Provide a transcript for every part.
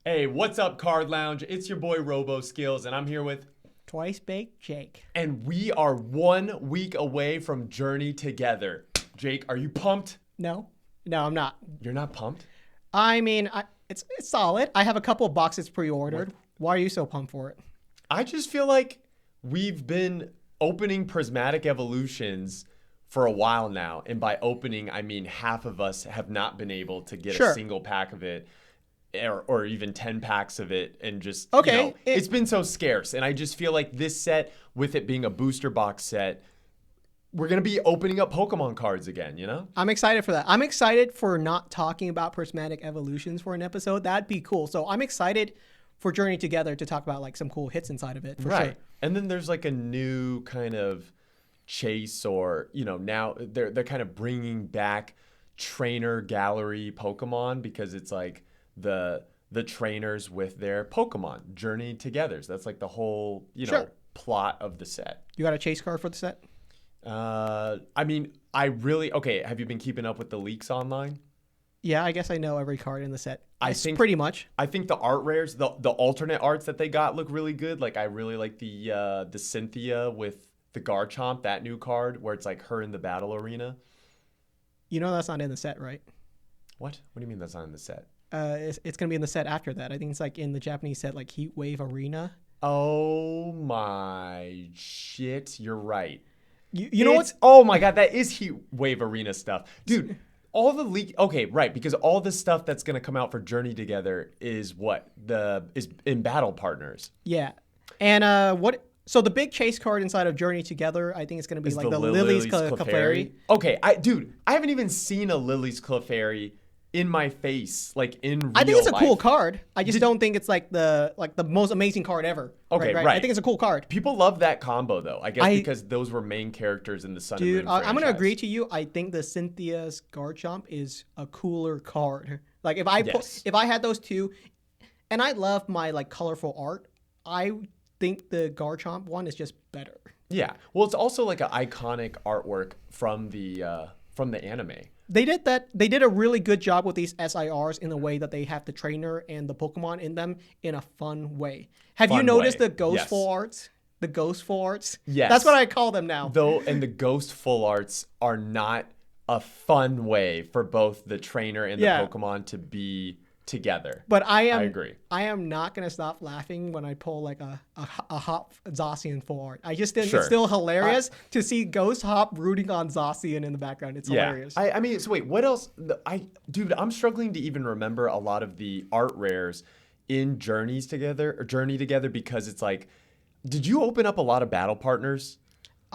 Hey, what's up, Card Lounge? It's your boy Robo Skills, and I'm here with. Twice Baked Jake. And we are 1 week away from Journey Together. Jake, are you pumped? No, I'm not. You're not pumped? I mean, it's solid. I have a couple of boxes pre-ordered. Why are you so pumped for it? I just feel like we've been opening Prismatic Evolutions for a while now. And by opening, I mean half of us have not been able to get a single pack of it. Or even 10 packs of it, and just, it's been so scarce. And I just feel like this set, with it being a booster box set, we're going to be opening up Pokemon cards again, you know? I'm excited for that. I'm excited for not talking about Prismatic Evolutions for an episode. That'd be cool. So I'm excited for Journey Together to talk about like some cool hits inside of it, for sure. And then there's like a new kind of chase, or, now they're kind of bringing back trainer gallery Pokemon, because it's like the trainers with their Pokemon journey together. So that's like the whole, plot of the set. You got a chase card for the set? I mean, have you been keeping up with the leaks online? Yeah, I guess I know every card in the set. I think pretty much. I think the art rares, the alternate arts that they got look really good. Like, I really like the Cynthia with the Garchomp, that new card where it's like her in the battle arena. You know that's not in the set, right? What do you mean that's not in the set? It's going to be in the set after that. I think it's like in the Japanese set, like Heat Wave Arena. Oh my shit, you're right. You know what's... Oh my god, that is Heat Wave Arena stuff. Dude, all the leak... Okay, right, because all the stuff that's going to come out for Journey Together is is in Battle Partners. Yeah. And what... So the big chase card inside of Journey Together, I think it's going to be like the Lily's Clefairy. Okay, I haven't even seen a Lily's Clefairy in my face, like in real life. I think it's a cool card. I just don't think it's like the most amazing card ever. Okay, right. I think it's a cool card. People love that combo though. I guess because those were main characters in the Sun and Moon franchise. I'm gonna agree to you. I think the Cynthia's Garchomp is a cooler card. Like if I had those two, and I love my like colorful art, I think the Garchomp one is just better. Yeah. Well, it's also like an iconic artwork from the anime. They did a really good job with these SIRs in the way that they have the trainer and the Pokemon in them in a fun way. Have you noticed the ghost full arts? The ghost full arts? Yes. That's what I call them now. And the ghost full arts are not a fun way for both the trainer and the Pokemon to be together. But I agree. I am not gonna stop laughing when I pull like a Hop Zacian full art. I just think it's still hilarious to see Ghost Hop rooting on Zacian in the background. It's hilarious. I mean, so wait, what else? I'm struggling to even remember a lot of the art rares in Journey Together, because it's like, did you open up a lot of Battle Partners?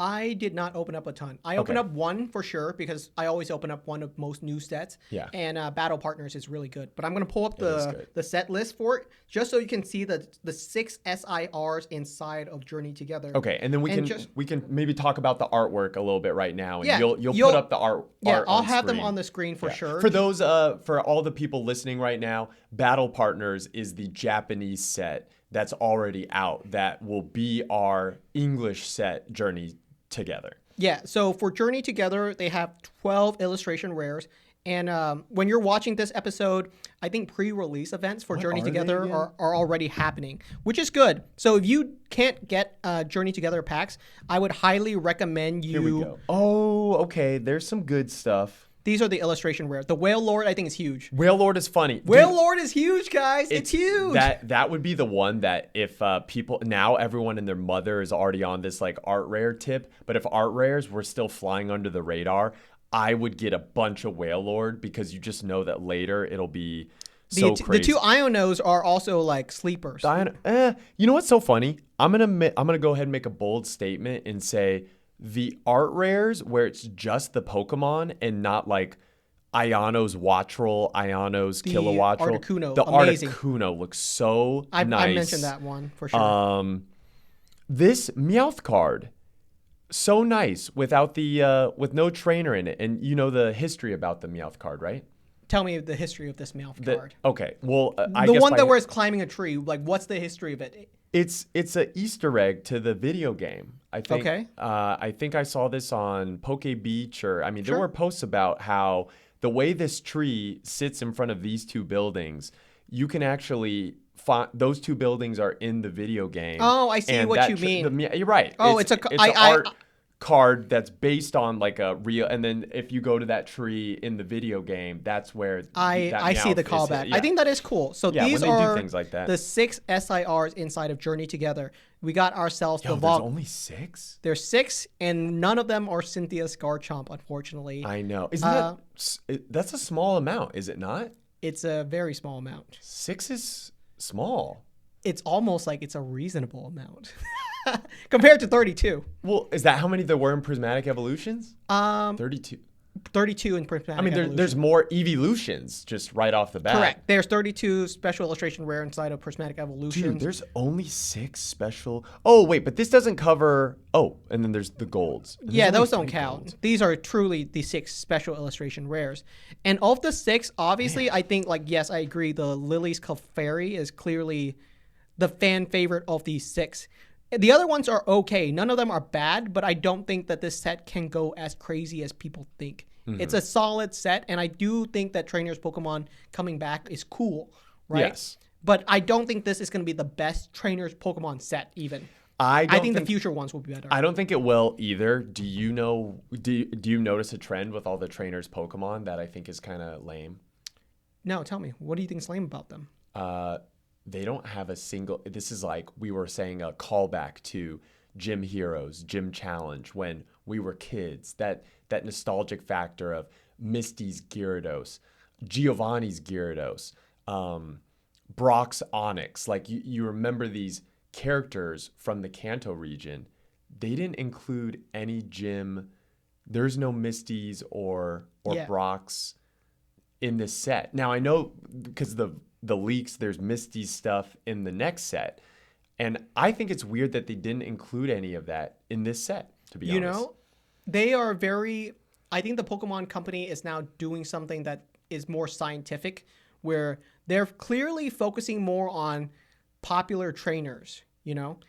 I did not open up a ton. I opened up one for sure, because I always open up one of most new sets. Yeah. And Battle Partners is really good. But I'm going to pull up the set list for it, just so you can see the 6 SIRs inside of Journey Together. Okay, and then we can maybe talk about the artwork a little bit right now, and you'll put up the art. Yeah, I'll have them on the screen for sure. For those for all the people listening right now, Battle Partners is the Japanese set that's already out that will be our English set Journey Together. Yeah, so for Journey Together, they have 12 illustration rares. And when you're watching this episode, I think pre-release events for Journey Together are already happening, which is good. So if you can't get Journey Together packs, I would highly recommend you... Here we go. Oh, okay. There's some good stuff. These are the illustration rares. The Whale Lord, I think, is huge. Whale Lord is funny. Whale Lord is huge, guys. It's huge. That would be the one that if people... Now everyone and their mother is already on this like art rare tip. But if art rares were still flying under the radar, I would get a bunch of Whale Lord, because you just know that later it'll be so crazy. The two Ionos are also like sleepers. You know what's so funny? I'm gonna go ahead and make a bold statement and say... The art rares where it's just the Pokemon and not like Iono's Wattrel, Iono's Kilowattrel. The Articuno looks so nice. I mentioned that one for sure. This Meowth card, so nice without the with no trainer in it, and you know the history about the Meowth card, right? Tell me the history of this Meowth card. Okay, well, the one that where it's climbing a tree. Like, what's the history of it? It's an Easter egg to the video game. I think. Okay. I think I saw this on Poke Beach, there were posts about how the way this tree sits in front of these two buildings you can actually those two buildings are in the video game. Oh, I see what you mean. You're right. Oh, it's an art card that's based on like a real, and then if you go to that tree in the video game, that's where I see the callback. I think that is cool. So these when they are do things like that. the 6 SIRs inside of Journey Together. We got ourselves the There's only 6? There's 6, and none of them are Cynthia Scarchomp, unfortunately. I know. Isn't that's a small amount, is it not? It's a very small amount. 6 is small. It's almost like it's a reasonable amount. Compared to 32. Well, is that how many there were in Prismatic Evolutions? 32. 32 in Prismatic Evolutions. There's more evolutions just right off the bat. Correct. There's 32 special illustration rare inside of Prismatic Evolutions. Dude, there's only 6 special. Oh, wait, but this doesn't cover. Oh, and then there's the golds. Yeah, those don't count. Golds. These are truly the 6 special illustration rares. And of the 6, obviously, I think, like, yes, I agree. The Lily's Clefairy is clearly the fan favorite of these 6. The other ones are okay. None of them are bad, but I don't think that this set can go as crazy as people think. Mm-hmm. It's a solid set, and I do think that Trainers Pokemon coming back is cool, right? Yes. But I don't think this is going to be the best Trainers Pokemon set, even. I think the future ones will be better. I don't think it will either. Do you notice a trend with all the Trainers Pokemon that I think is kind of lame? No, tell me. What do you think is lame about them? They don't have a single. This is like we were saying a callback to Gym Heroes, Gym Challenge when we were kids. That nostalgic factor of Misty's Gyarados, Giovanni's Gyarados, Brock's Onyx. Like you remember these characters from the Kanto region. They didn't include any gym. There's no Misty's or Brock's in this set. Now I know because the leaks, there's Misty's stuff in the next set. And I think it's weird that they didn't include any of that in this set, to be honest. You know, they are I think the Pokemon Company is now doing something that is more scientific, where they're clearly focusing more on popular trainers, you know?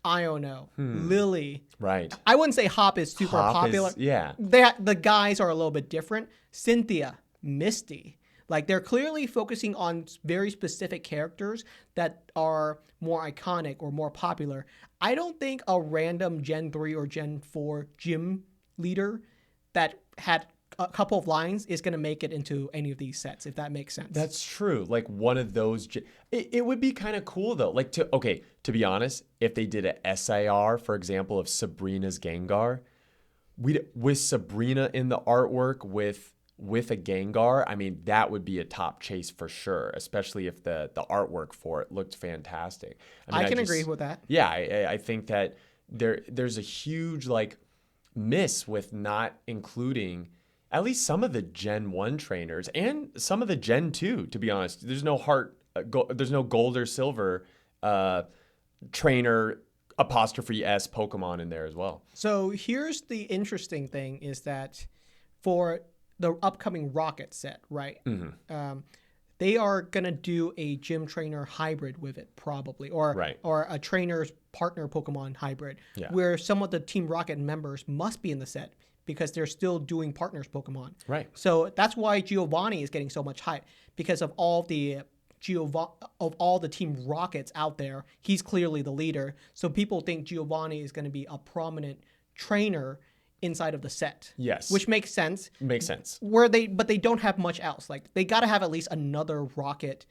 Iono, Lily. Right. I wouldn't say Hop is super popular. The guys are a little bit different. Cynthia, Misty. Like, they're clearly focusing on very specific characters that are more iconic or more popular. I don't think a random Gen 3 or Gen 4 gym leader that had a couple of lines is going to make it into any of these sets, if that makes sense. That's true. Like, one of those... It would be kind of cool, though. Like, to be honest, if they did a SIR, for example, of Sabrina's Gengar, with Sabrina in the artwork with a Gengar, I mean, that would be a top chase for sure, especially if the artwork for it looked fantastic. I can agree with that. Yeah, I think that there's a huge, like, miss with not including at least some of the Gen 1 trainers and some of the Gen 2, to be honest. There's no there's no gold or silver trainer apostrophe S Pokemon in there as well. So here's the interesting thing is that for the upcoming Rocket set, right? Mm-hmm. They are going to do a gym trainer hybrid with it, probably, or a trainer's partner Pokemon hybrid, where some of the Team Rocket members must be in the set because they're still doing partners Pokemon. Right. So that's why Giovanni is getting so much hype, because of all the Team Rockets out there. He's clearly the leader. So people think Giovanni is going to be a prominent trainer inside of the set. Yes. Which makes sense. Makes sense. But they don't have much else. Like, they got to have at least another Rocket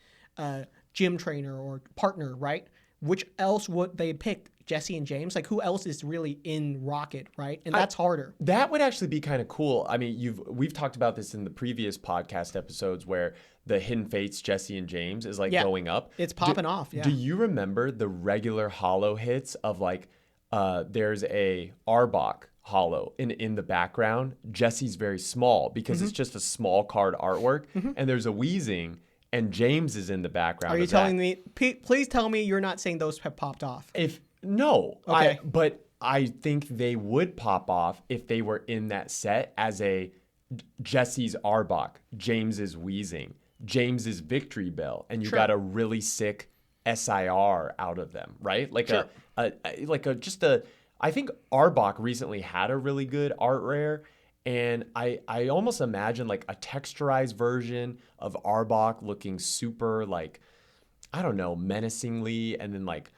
gym trainer or partner, right? Which else would they pick? Jesse and James? Like, who else is really in Rocket, right? And that's harder. That would actually be kind of cool. I mean, we've talked about this in the previous podcast episodes where the Hidden Fates Jesse and James is like going up. It's popping off. Yeah. Do you remember the regular holo hits of like there's a Arbok holo in the background? Jesse's very small because it's just a small card artwork, and there's a Weezing. And James is in the background. Are you telling me? Please tell me you're not saying those have popped off. No. Okay. But I think they would pop off if they were in that set as a Jesse's Arbok, James's Weezing, James's Victory Bell, and you got a really sick SIR out of them, right? Like I think Arbok recently had a really good art rare. And I almost imagine like a texturized version of Arbok looking super like I don't know, menacingly, and then like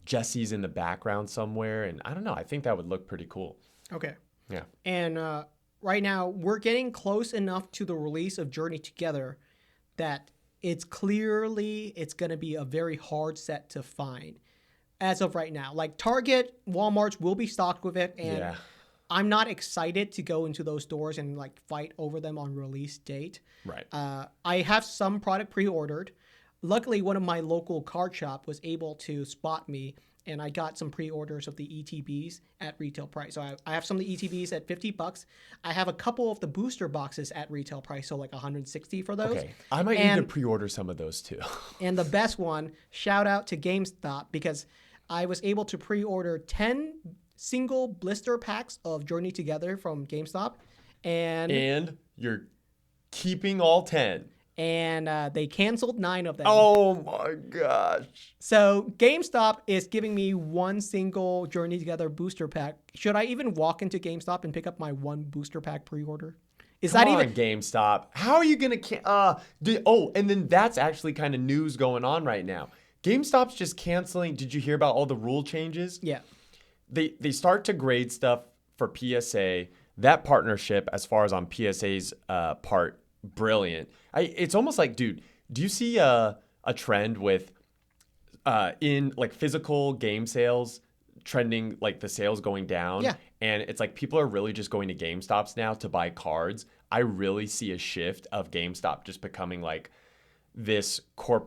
Jesse's in the background somewhere, and I don't know. I think that would look pretty cool. Okay. Yeah. And right now, we're getting close enough to the release of Journey Together that it's going to be a very hard set to find as of right now. Like Target, Walmart's will be stocked with it, and I'm not excited to go into those stores and like fight over them on release date. Right. I have some product pre-ordered. Luckily, one of my local card shop was able to spot me, and I got some pre-orders of the ETBs at retail price. So I have some of the ETBs at $50. I have a couple of the booster boxes at retail price, so like $160 for those. Okay, I might need to pre-order some of those too. And the best one, shout out to GameStop, because I was able to pre-order 10 single blister packs of Journey Together from GameStop. And you're keeping all 10. And they canceled 9 of them. Oh my gosh. So GameStop is giving me one single Journey Together booster pack. Should I even walk into GameStop and pick up my one booster pack pre-order? Come on, GameStop? How are you going to and then that's actually kind of news going on right now. GameStop's just canceling. Did you hear about all the rule changes? Yeah. They start to grade stuff for PSA. That partnership, as far as on PSA's part, brilliant. It's almost like, dude, do you see a trend with in like physical game sales trending, like the sales going down? Yeah. And it's like people are really just going to GameStops now to buy cards. I really see a shift of GameStop just becoming like this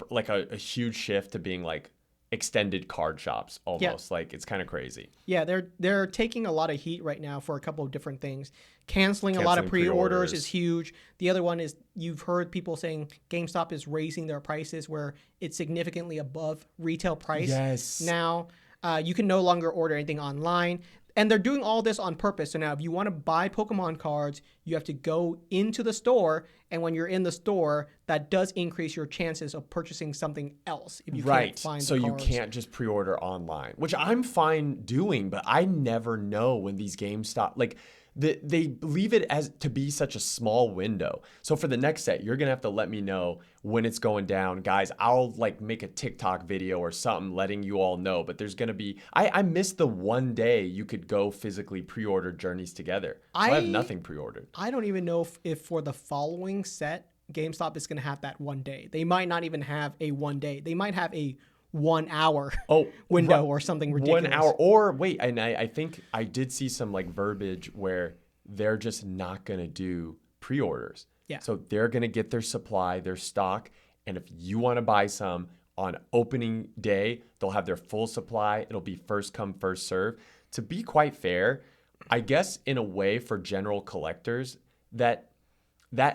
like a huge shift to being like extended card shops almost. Yeah. Like it's kind of crazy. Yeah, they're taking a lot of heat right now for a couple of different things. Canceling a lot of pre-orders is huge. The other one is you've heard people saying GameStop is raising their prices where it's significantly above retail price. Yes. Now you can no longer order anything online. And they're doing all this on purpose. So now if you want to buy Pokemon cards, you have to go into the store. And when you're in the store, that does increase your chances of purchasing something else if you can't find the cards. You can't just pre-order online, which I'm fine doing, but I never know when these games stop. Like they leave it as to be such a small window. So for the next set, you're going to have to let me know when it's going down. Guys, I'll like make a TikTok video or something letting you all know, but there's going to be, I missed the one day you could go physically pre-order Journeys Together. So I have nothing pre-ordered. I don't even know if for the following set, GameStop is going to have that one day. They might not even have a one day. They might have a 1 hour window or something ridiculous. 1 hour, or wait, and I think I did see some like verbiage where they're just not going to do pre-orders. Yeah. So they're going to get their supply, their stock, and if you want to buy some on opening day, they'll have their full supply. It'll be first come, first serve. To be quite fair, I guess in a way for general collectors that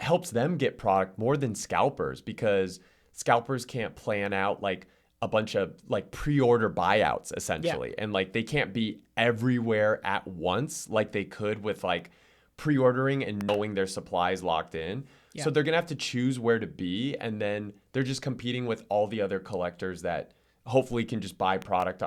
helps them get product more than scalpers, because scalpers can't plan out like a bunch of like pre-order buyouts essentially. And like they can't be everywhere at once like they could with like pre-ordering and knowing their supply is locked in. So they're gonna have to choose where to be, and then they're just competing with all the other collectors that hopefully can just buy product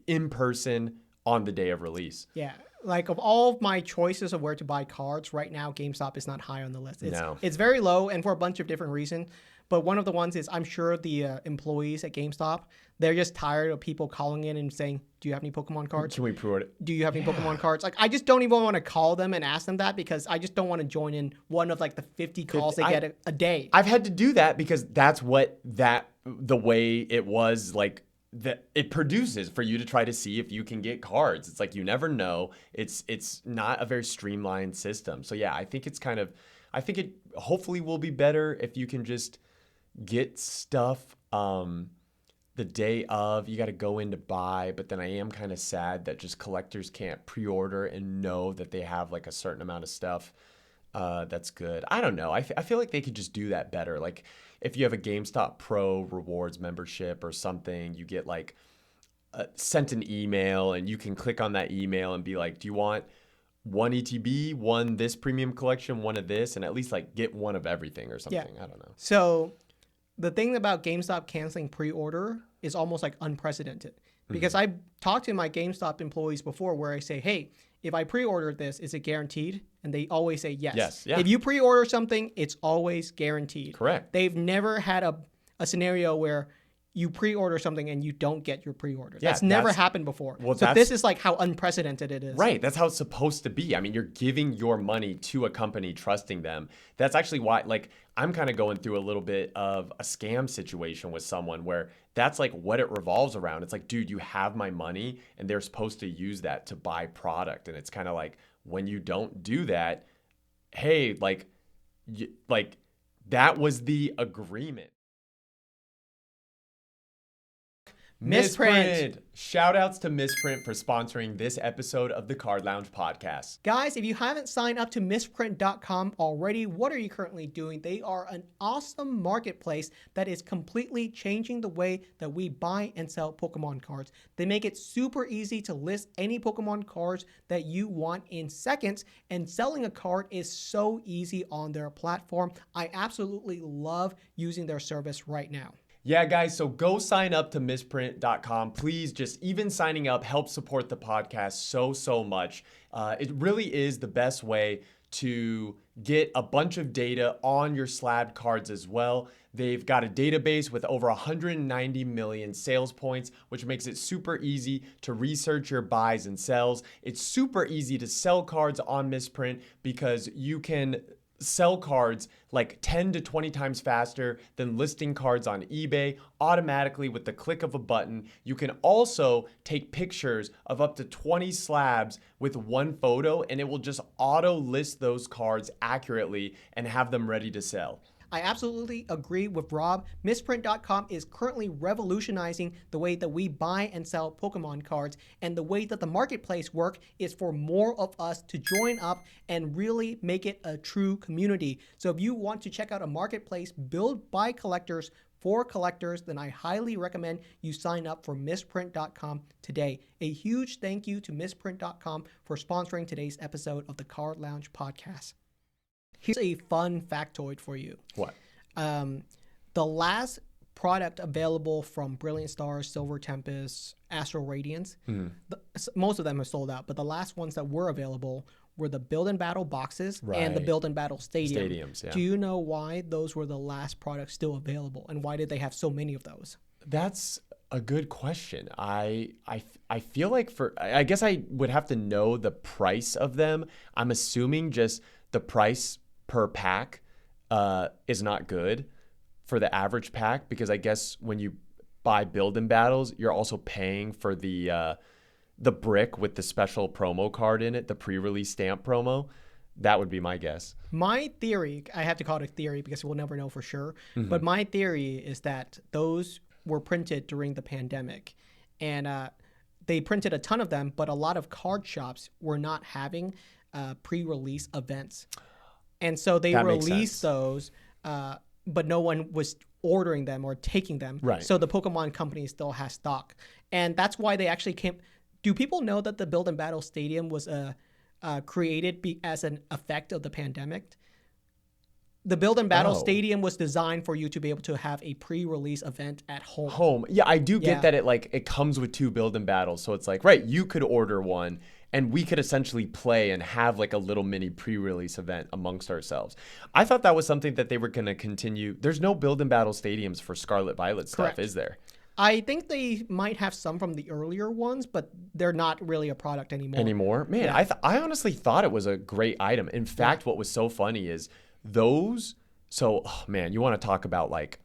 in person on the day of release. Yeah. Like of all of my choices of where to buy cards right now, GameStop is not high on the list. It's very low, and for a bunch of different reasons. But one of the ones is I'm sure the employees at GameStop, they're just tired of people calling in and saying, do you have any Pokemon cards? Can we pre-order? Do you have any Pokemon cards? Like, I just don't even want to call them and ask them that, because I just don't want to join in one of like the 50 calls they get a day. I've had to do that because that's what the way it was like that it produces for you to try to see if you can get cards. It's like you never know. It's not a very streamlined system. So yeah, I think it hopefully will be better if you can just get stuff the day of. You got to go in to buy, but then I am kind of sad that just collectors can't pre-order and know that they have like a certain amount of stuff that's good. I don't know. I feel like they could just do that better. Like if you have a GameStop Pro rewards membership or something, you get like sent an email, and you can click on that email and be like, do you want one ETB, one this premium collection, one of this, and at least like get one of everything or something. I don't know. So the thing about GameStop canceling pre-order is almost like unprecedented, because I've talked to my GameStop employees before where I say, hey, if I pre-order this, is it guaranteed? And they always say yes. Yes. Yeah. If you pre-order something, it's always guaranteed. Correct. They've never had a scenario where you pre-order something and you don't get your pre-order. Yeah, that's never happened before. Well, so this is like how unprecedented it is. Right. That's how it's supposed to be. I mean, you're giving your money to a company, trusting them. That's actually why, like, I'm kind of going through a little bit of a scam situation with someone where that's like what it revolves around. It's like, dude, you have my money and they're supposed to use that to buy product. And it's kind of like, when you don't do that, hey, like that was the agreement. Misprint. Shout outs to Misprint for sponsoring this episode of the Card Lounge podcast. Guys, if you haven't signed up to misprint.com already, what are you currently doing? They are an awesome marketplace that is completely changing the way that we buy and sell Pokemon cards. They make it super easy to list any Pokemon cards that you want in seconds, and selling a card is so easy on their platform. I absolutely love using their service right now. Yeah, guys, so go sign up to misprint.com. Please, just even signing up helps support the podcast so much. It really is the best way to get a bunch of data on your slab cards as well. They've got a database with over 190 million sales points, which makes it super easy to research your buys and sells. It's super easy to sell cards on Misprint because you can sell cards like 10 to 20 times faster than listing cards on eBay automatically with the click of a button. You can also take pictures of up to 20 slabs with one photo, and it will just auto list those cards accurately and have them ready to sell. I absolutely agree with Rob. Misprint.com is currently revolutionizing the way that we buy and sell Pokemon cards, and the way that the marketplace works is for more of us to join up and really make it a true community. So if you want to check out a marketplace built by collectors for collectors, then I highly recommend you sign up for misprint.com today. A huge thank you to misprint.com for sponsoring today's episode of the Card Lounge podcast. Here's a fun factoid for you. What? The last product available from Brilliant Stars, Silver Tempest, Astral Radiance, most of them are sold out, but the last ones that were available were the Build and Battle boxes and the Build and Battle Stadiums. Yeah. Do you know why those were the last products still available, and why did they have so many of those? That's a good question. I feel like I guess I would have to know the price of them. I'm assuming just the price per pack is not good for the average pack, because I guess when you buy Build and Battles, you're also paying for the brick with the special promo card in it, the pre-release stamp promo. That would be my guess. My theory, I have to call it a theory because we'll never know for sure, but my theory is that those were printed during the pandemic, and they printed a ton of them, but a lot of card shops were not having pre-release events. And so they released those, but no one was ordering them or taking them. Right. So the Pokemon company still has stock. And that's why they actually came. Do people know that the Build and Battle Stadium was created as an effect of the pandemic? The Build and Battle Stadium was designed for you to be able to have a pre-release event at home. Yeah, I do get that it comes with 2 Build and Battles. So it's like, right, you could order one and we could essentially play and have like a little mini pre-release event amongst ourselves. I thought that was something that they were going to continue. There's no Build and Battle Stadiums for Scarlet Violet stuff, Correct. Is there? I think they might have some from the earlier ones, but they're not really a product anymore. Man, yeah. I honestly thought it was a great item. In fact, what was so funny is those. So, man, you want to talk about like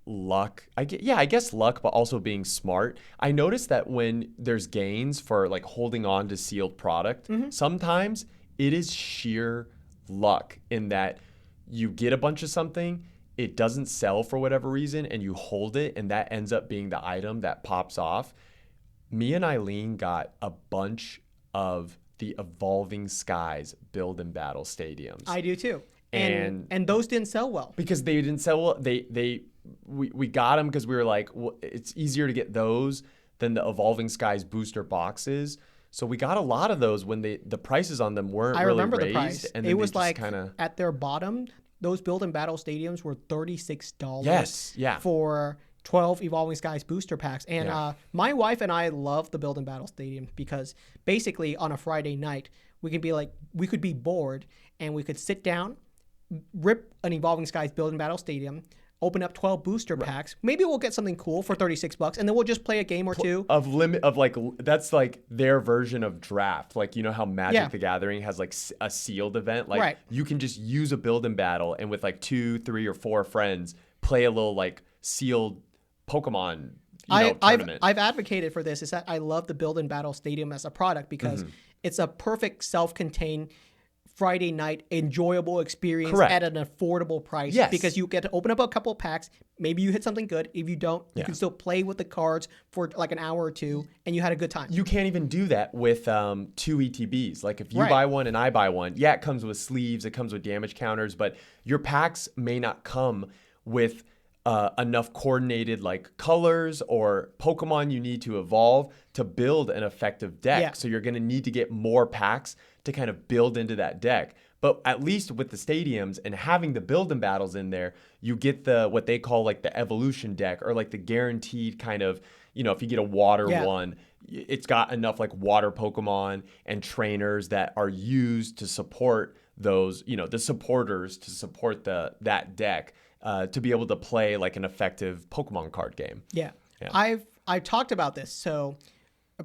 luck. I guess luck, but also being smart. I noticed that when there's gains for like holding on to sealed product, sometimes it is sheer luck in that you get a bunch of something, it doesn't sell for whatever reason, and you hold it, and that ends up being the item that pops off. Me and Eileen got a bunch of the Evolving Skies Build and Battle Stadiums. I do too. And those didn't sell well. Because they didn't sell well. We got them because we were like, well, it's easier to get those than the Evolving Skies booster boxes. So we got a lot of those when the prices on them weren't really raised. I remember the price. And it was like at their bottom, those Build and Battle Stadiums were $36. Yes, yeah. For 12 Evolving Skies booster packs. And my wife and I love the Build and Battle Stadium because basically on a Friday night, we could be bored and we could sit down, rip an Evolving Skies Build and Battle Stadium, open up 12 booster packs. Maybe we'll get something cool for $36, and then we'll just play a game or two. That's like their version of draft. Like, you know how Magic the Gathering has like a sealed event? Like you can just use a build and battle and with like 2, 3, or 4 friends play a little like sealed Pokemon tournament. I've advocated for this. Is that I love the build and battle stadium as a product because it's a perfect self-contained Friday night enjoyable experience at an affordable price. Yes. Because you get to open up a couple of packs. Maybe you hit something good. If you don't, you can still play with the cards for like an hour or two, and you had a good time. You can't even do that with 2 ETBs. Like if you buy one and I buy one, it comes with sleeves, it comes with damage counters, but your packs may not come with enough coordinated like colors or Pokemon you need to evolve to build an effective deck. Yeah. So you're going to need to get more packs to kind of build into that deck. But at least with the stadiums and having the build and battles in there, you get the what they call like the evolution deck, or like the guaranteed kind of, if you get a water one, it's got enough like water Pokemon and trainers that are used to support those, the supporters to support that deck. To be able to play like an effective Pokemon card game. Yeah. I've talked about this. So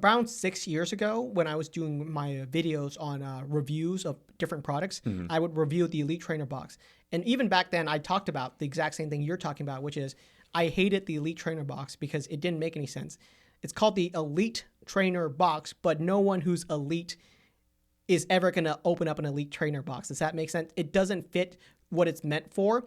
around 6 years ago, when I was doing my videos on reviews of different products, I would review the Elite Trainer box. And even back then, I talked about the exact same thing you're talking about, which is I hated the Elite Trainer box because it didn't make any sense. It's called the Elite Trainer box, but no one who's elite is ever going to open up an Elite Trainer box. Does that make sense? It doesn't fit what it's meant for.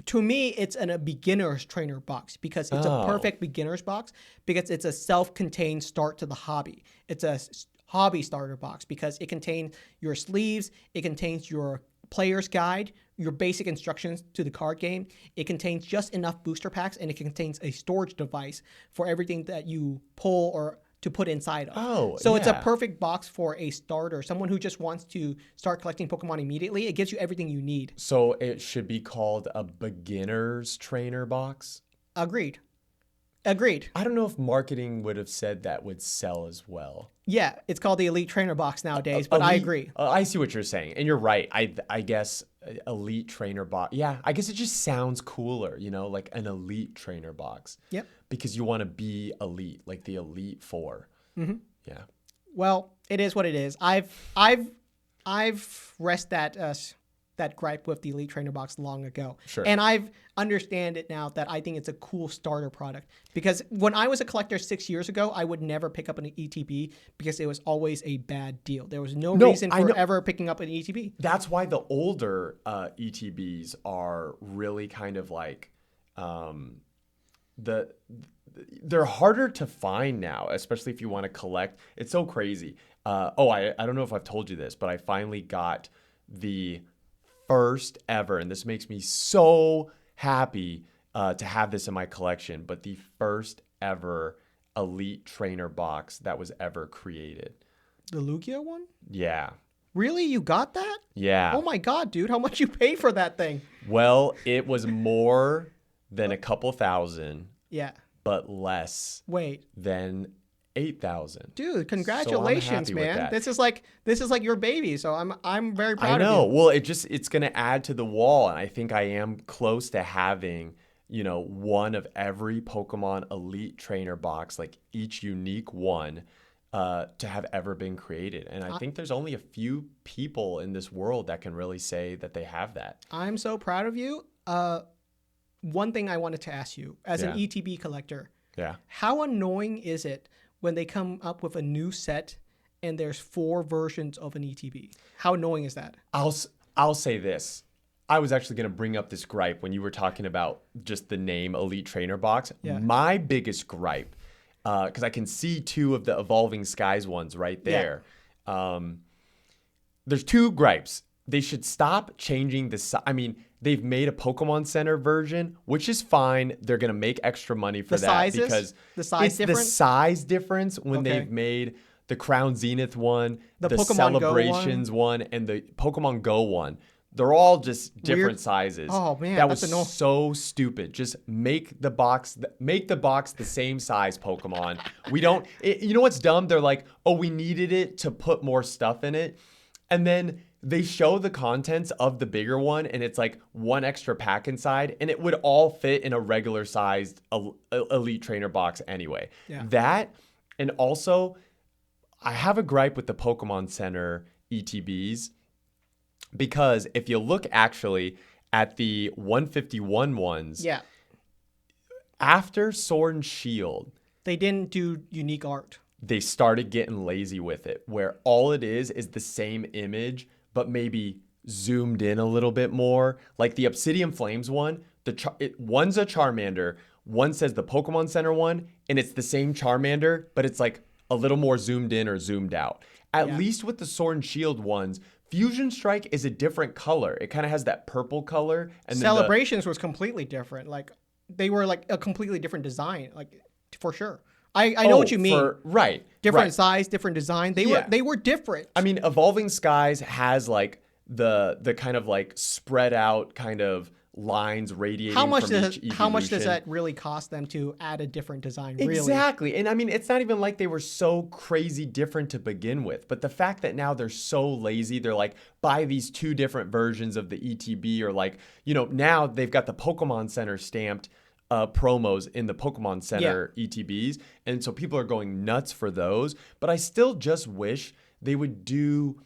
To me, it's a beginner's trainer box because it's a perfect beginner's box because it's a self-contained start to the hobby. It's a hobby starter box because it contains your sleeves, it contains your player's guide, your basic instructions to the card game. It contains just enough booster packs, and it contains a storage device for everything that you pull or to put inside of. So it's a perfect box for a starter, someone who just wants to start collecting Pokemon immediately. It gives you everything you need. So it should be called a beginner's trainer box? Agreed. I don't know if marketing would have said that would sell as well. Yeah, it's called the Elite Trainer box nowadays, but I agree. I see what you're saying, and you're right. I guess Elite Trainer box. Yeah, I guess it just sounds cooler, like an Elite Trainer box. Yep. Because you want to be elite, like the Elite Four. Mm-hmm. Yeah. Well, it is what it is. I've rest that gripe with the Elite Trainer box long ago. Sure. And I've understand it now that I think it's a cool starter product. Because when I was a collector 6 years ago, I would never pick up an ETB because it was always a bad deal. There was no reason for ever picking up an ETB. That's why the older ETBs are really kind of like they're harder to find now, especially if you want to collect. It's so crazy. I don't know if I've told you this, but I finally got the first ever, and this makes me so happy to have this in my collection, but the first ever Elite Trainer box that was ever created. The Lugia one? Yeah. Really? You got that? Yeah. Oh my God, dude. How much you pay for that thing? Well, it was more than a couple thousand. Yeah. But less than 8,000. Dude, congratulations, man. This is like your baby, so I'm very proud of you. I know. Well, it's going to add to the wall, and I think I am close to having, one of every Pokemon Elite Trainer box, like each unique one to have ever been created. And I think there's only a few people in this world that can really say that they have that. I'm so proud of you. One thing I wanted to ask you, as an ETB collector, how annoying is it when they come up with a new set and there's 4 versions of an ETB? How annoying is that? I'll say this. I was actually going to bring up this gripe when you were talking about just the name Elite Trainer box. Yeah. My biggest gripe, because I can see 2 of the Evolving Skies ones right there. Yeah. There's 2 gripes. They should stop changing the size. I mean, they've made a Pokemon Center version, which is fine. They're going to make extra money for that because the size difference? The size difference when they've made the Crown Zenith one, the Pokemon Celebrations one, and the Pokemon Go one. They're all just different sizes. Oh man, that was so stupid. Just make the box the same size, Pokemon. You know what's dumb? They're like, oh, we needed it to put more stuff in it, and then they show the contents of the bigger one, and it's like one extra pack inside, and it would all fit in a regular sized Elite Trainer box anyway. Yeah. That, and also, I have a gripe with the Pokemon Center ETBs, because if you look actually at the 151 ones, Yeah. after Sword and Shield, They didn't do unique art. they started getting lazy with it, where all it is the same image, but maybe zoomed in a little bit more. Like the Obsidian Flames one, one's a Charmander, one says the Pokemon Center one, and it's the same Charmander, but it's like a little more zoomed in or zoomed out. At least with the Sword and Shield ones, Fusion Strike is a different color. It kind of has that purple color. And Celebrations was completely different. Like they were like a completely different design, like for sure. I know what you mean. Right. Different size, different design. They were different. I mean, Evolving Skies has like the kind of like spread out kind of lines radiating from each evolution. How much does that really cost them to add a different design? Really? Exactly. And I mean, it's not even like they were so crazy different to begin with, but the fact that now they're so lazy, they're like, buy these two different versions of the ETB, or like, now they've got the Pokemon Center stamped promos in the Pokemon Center ETBs. And so people are going nuts for those. But I still just wish they would do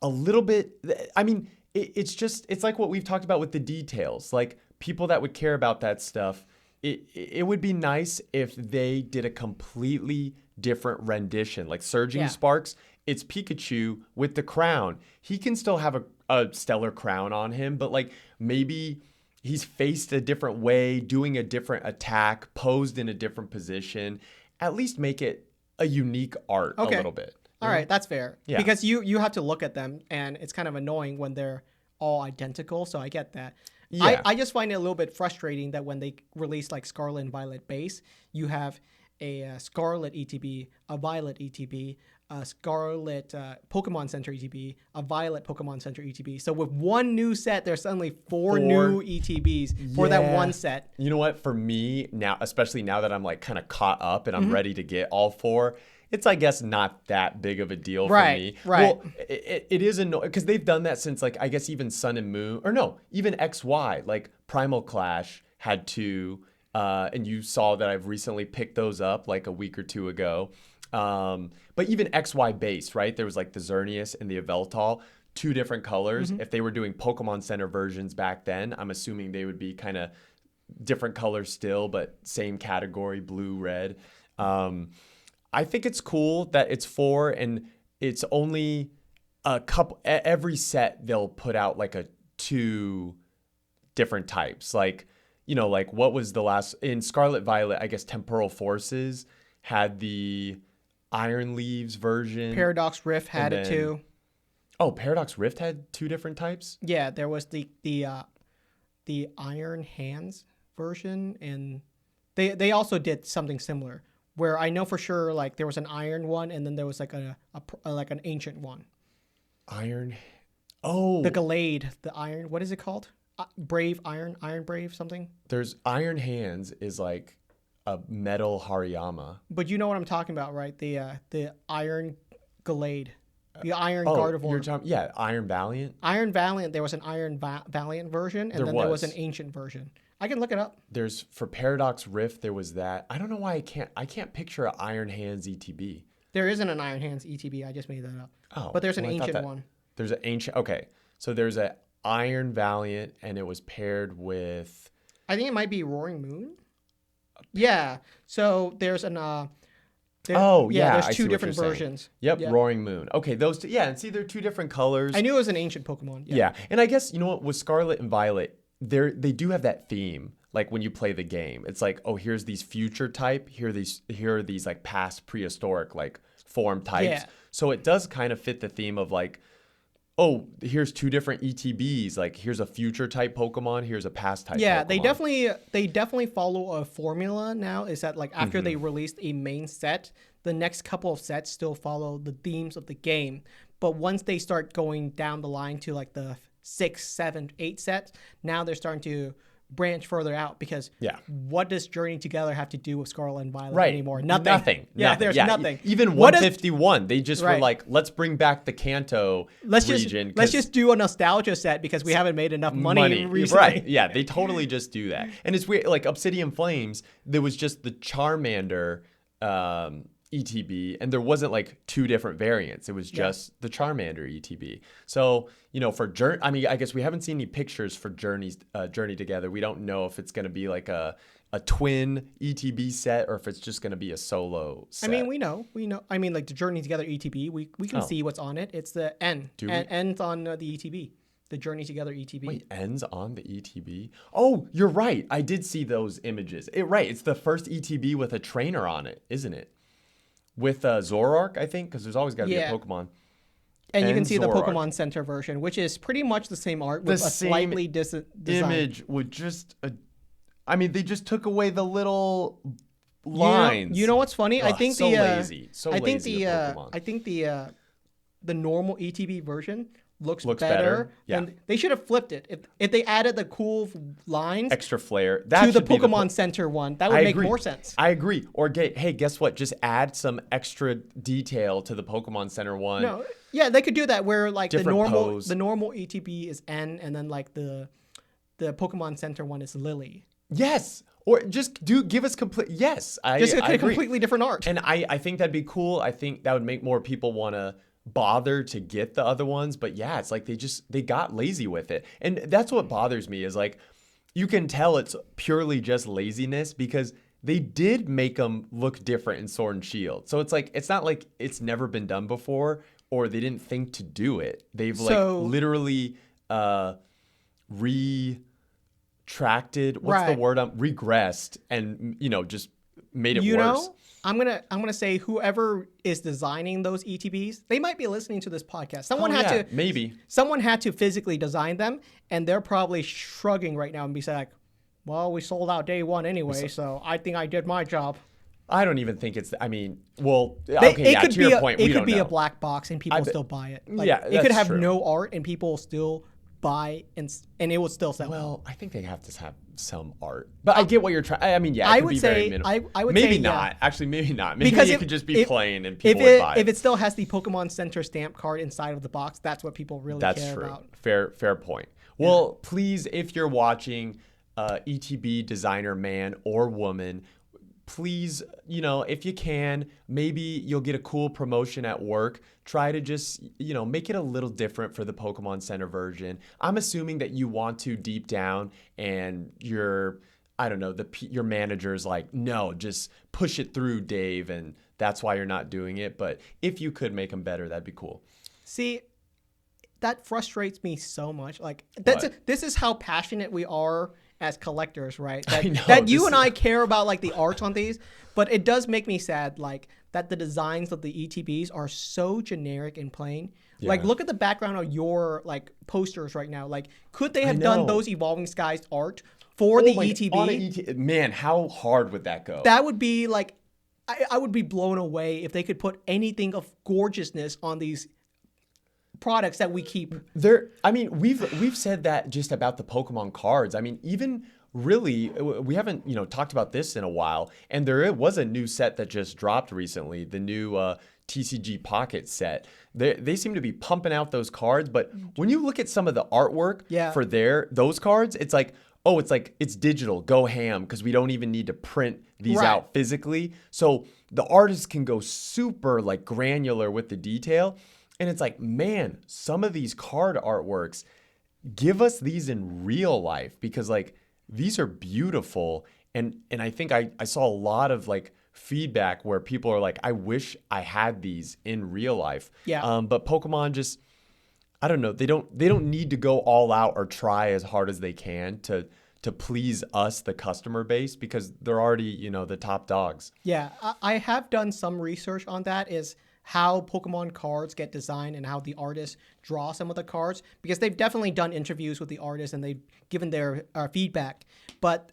a little bit. I mean, it's like what we've talked about with the details. Like people that would care about that stuff, it would be nice if they did a completely different rendition. Like Surging Sparks, it's Pikachu with the crown. He can still have a stellar crown on him, but like maybe he's faced a different way, doing a different attack, posed in a different position. At least make it a unique art a little bit. All right, that's fair. Yeah. Because you have to look at them, and it's kind of annoying when they're all identical, so I get that. Yeah. I just find it a little bit frustrating that when they release like Scarlet and Violet base, you have a Scarlet ETB, a Violet ETB, a Scarlet Pokemon Center ETB, a Violet Pokemon Center ETB. So with one new set, there's suddenly four new ETBs for that one set. You know what? For me now, especially now that I'm like kind of caught up and I'm ready to get all four, it's, I guess, not that big of a deal for me. Right. Well, it is annoying because they've done that since, like, I guess even Sun and Moon, or no, even XY, like Primal Clash had two, and you saw that I've recently picked those up like a week or two ago. But even XY base, right? There was like the Xerneas and the Yveltal, two different colors. If they were doing Pokemon Center versions back then, I'm assuming they would be kind of different colors still, but same category, blue, red. I think it's cool that it's 4 and it's only a couple, every set they'll put out like 2 different types. Like, like what was the last, in Scarlet Violet, I guess Temporal Forces had the Iron Leaves version. Paradox Rift had it too. Oh, Paradox Rift had 2 different types? Yeah, there was the Iron Hands version, and they also did something similar. Where I know for sure, like there was an iron one, and then there was like like an ancient one. Iron, the Gallade, the iron. What is it called? Brave Iron Brave something. There's Iron Hands is like a metal Hariyama. But you know what I'm talking about, right? The Iron Gallade, the Iron Gardevoir. You're talking, Iron Valiant. Iron Valiant. There was an Iron Valiant version, and there was an ancient version. I can look it up. There's for Paradox Rift, there was that. I don't know why I can't picture an Iron Hands ETB. There isn't an Iron Hands ETB. I just made that up. Oh, but there's an ancient one. There's an ancient. Okay, so there's an Iron Valiant, and it was paired with. I think it might be Roaring Moon. Yeah. So there's an. There's 2 different versions. Yep, Roaring Moon. Okay, those 2. Yeah, and see, they're 2 different colors. I knew it was an ancient Pokemon. Yeah, and I guess you know what, with Scarlet and Violet, they do have that theme. Like when you play the game, it's like, oh, here's these future type, here are these like past prehistoric like form types. Yeah. So it does kind of fit the theme of like, oh, here's 2 different ETBs. Like here's a future type Pokemon, here's a past type. Yeah, Pokemon. they definitely follow a formula now. Is that like after they released a main set, the next couple of sets still follow the themes of the game. But once they start going down the line to like the 6, 7, 8 sets, now they're starting to branch further out because what does Journey Together have to do with Scarlet and Violet anymore? Nothing. There's nothing. Even 151, they just were like, let's bring back the Kanto region. Let's just do a nostalgia set because we haven't made enough money recently. Right. Yeah, they totally just do that. And it's weird. Like Obsidian Flames, there was just the Charmander ETB, and there wasn't like two different variants. It was just the Charmander ETB. So, for Journey, I mean, I guess we haven't seen any pictures for Journey Together. We don't know if it's going to be like a twin ETB set or if it's just going to be a solo set. I mean, we know. I mean, like the Journey Together ETB, we can see what's on it. It's the N. N's on the ETB. The Journey Together ETB. Wait, N's on the ETB? Oh, you're right. I did see those images. It's the first ETB with a trainer on it, isn't it? With Zoroark, I think, because there's always got to be a Pokemon. And you can see Zoroark. The Pokemon Center version, which is pretty much the same art with a slightly design. Image would just... I mean, they just took away the little lines. You know what's funny? Ugh, I think so lazy. I think the normal ETB version looks better. Yeah. And they should have flipped it. If they added the cool lines, extra flair to the Pokemon Center one, that would make more sense. I agree. Or hey, guess what? Just add some extra detail to the Pokemon Center one. No, yeah, they could do that where like the normal ETB is N, and then like the Pokemon Center one is Lily. Yes. Or just give us complete. Yes, I agree. Completely different art. And I think that'd be cool. I think that would make more people want to bother to get the other ones. But yeah, it's like they got lazy with it. And that's what bothers me is like, you can tell it's purely just laziness because they did make them look different in Sword and Shield. So it's like, it's not like it's never been done before or they didn't think to do it. They've literally retracted. What's the word? Regressed and, just made it worse. I'm gonna say whoever is designing those ETBs, they might be listening to this podcast. Someone had to physically design them, and they're probably shrugging right now and be saying like, "Well, we sold out day one anyway, so I think I did my job." I don't even think it's. I mean, well, to your point, it could be a black box and people still buy it. Like, it could have no art and people still buy and it would still sell. Well, I think they have to have some art, but I get what you're trying. I mean, I it could would be say very minimal. I would maybe say not. Actually, maybe not. Maybe because it could just be plain and people would buy it. If it still has the Pokemon Center stamp card inside of the box, that's what people really care about. Fair point. Well, please, if you're watching, ETB designer man or woman, please, if you can, maybe you'll get a cool promotion at work. Try to just, make it a little different for the Pokemon Center version. I'm assuming that you want to deep down and your manager's like, no, just push it through, Dave. And that's why you're not doing it. But if you could make them better, that'd be cool. See, that frustrates me so much. Like this is how passionate we are as collectors, right? That you and I care about like the art on these, but it does make me sad, like that the designs of the ETBs are so generic and plain. Yeah. Like look at the background of your like posters right now. Like could they have done those Evolving Skies art for the ETB? Man, how hard would that go? That would be like, I would be blown away if they could put anything of gorgeousness on these products that we keep. We've said that just about the Pokemon cards. I mean, even really, we haven't talked about this in a while, and there was a new set that just dropped recently, the new TCG Pocket set. They seem to be pumping out those cards, but when you look at some of the artwork for those cards, it's like, it's digital, go ham, because we don't even need to print these out physically. So the artists can go super like granular with the detail. And it's like, man, some of these card artworks, give us these in real life because like these are beautiful. And I think I saw a lot of like feedback where people are like, I wish I had these in real life. Yeah. But Pokemon just, I don't know, they don't need to go all out or try as hard as they can to please us, the customer base, because they're already, the top dogs. Yeah, I have done some research on that, is how Pokemon cards get designed and how the artists draw some of the cards, because they've definitely done interviews with the artists and they've given their feedback. But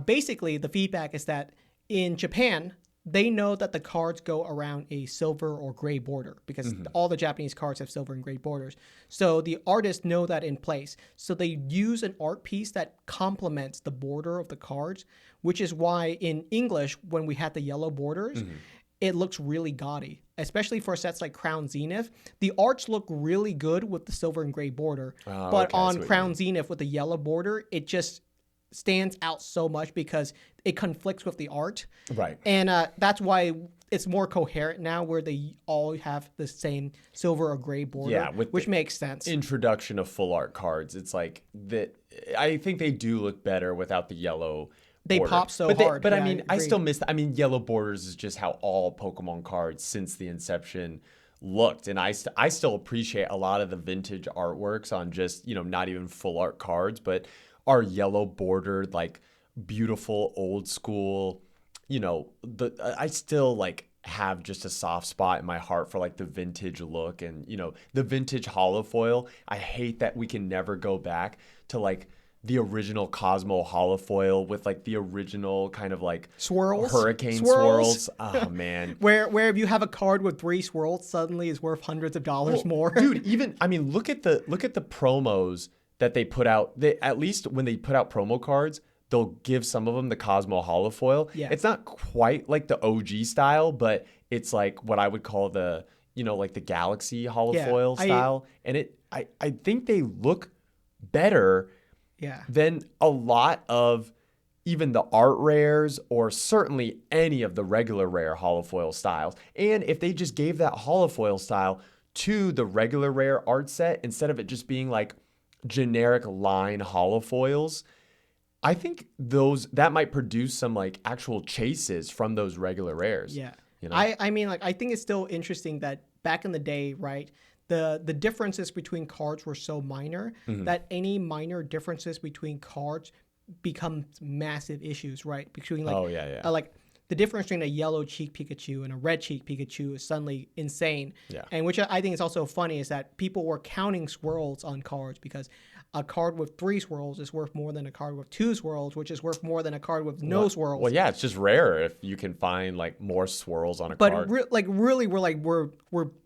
basically the feedback is that in Japan, they know that the cards go around a silver or gray border because all the Japanese cards have silver and gray borders. So the artists know that in place. So they use an art piece that complements the border of the cards, which is why in English, when we had the yellow borders, it looks really gaudy, especially for sets like Crown Zenith. The arts look really good with the silver and gray border, but on Crown Zenith with the yellow border, it just stands out so much because it conflicts with the art. Right. And that's why it's more coherent now where they all have the same silver or gray border, which makes sense. Introduction of full art cards. It's like that. I think they do look better without the yellow They border. pop so hard. But I mean, I still miss, yellow borders is just how all Pokemon cards since the inception looked. And I still appreciate a lot of the vintage artworks on just, not even full art cards, but our yellow bordered, like beautiful old school, I still like have just a soft spot in my heart for like the vintage look and, the vintage holofoil. I hate that we can never go back to like the original Cosmo holofoil with like the original kind of like hurricane swirls. Oh man. Where if you have a card with 3 swirls, suddenly is worth hundreds of dollars more. Dude, look at the promos that they put out. At least when they put out promo cards, they'll give some of them the Cosmo holofoil. Yeah. It's not quite like the OG style, but it's like what I would call the, like the Galaxy holofoil style. And I think they look better than a lot of even the art rares or certainly any of the regular rare holofoil styles. And if they just gave that holofoil style to the regular rare art set instead of it just being like generic line holofoils, I think that might produce some like actual chases from those regular rares. Yeah. I think it's still interesting that back in the day, right, the differences between cards were so minor that any minor differences between cards become massive issues, right? Between like like the difference between a yellow cheek Pikachu and a red cheek Pikachu is suddenly insane. Yeah. And which I think is also funny is that people were counting swirls on cards because a card with 3 swirls is worth more than a card with 2 swirls, which is worth more than a card with no swirls. Well, yeah, it's just rare if you can find like more swirls on a card. But really, we're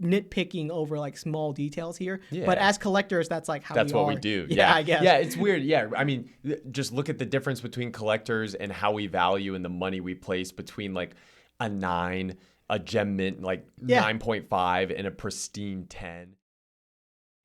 nitpicking over like small details here. Yeah. But as collectors, that's like how that's we what are. we do. Yeah, I guess. Yeah, it's weird. Yeah, just look at the difference between collectors and how we value and the money we place between like a 9, a gem mint like 9.5, and a pristine 10.